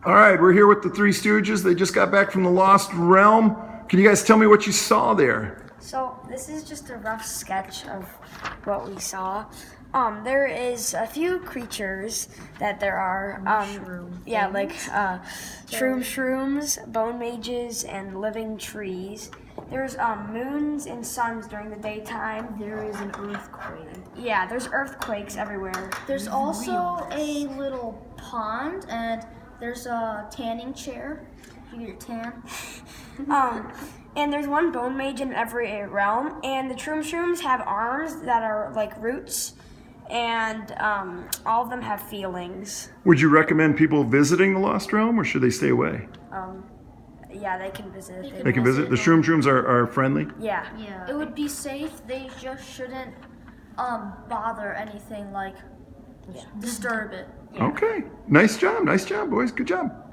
All right, we're here with the Three Stooges. They just got back from the Lost Realm. Can you guys tell me what you saw there? So this is just a rough sketch of what we saw. There is a few creatures that there are. Shrooms, bone mages, and living trees. There's moons and suns during the daytime. There is an earthquake. Yeah, there's earthquakes everywhere. There's also a little pond, and there's a tanning chair. You get your tan. And there's one bone mage in every realm, and the shrooms have arms that are like roots, and all of them have feelings. Would you recommend people visiting the Lost Realm, or should they stay away? Yeah, they can visit. They can visit. The shrooms are friendly? Yeah. Yeah. It would be safe. They just shouldn't bother anything, like disturb it. Okay. Nice job, boys. Good job.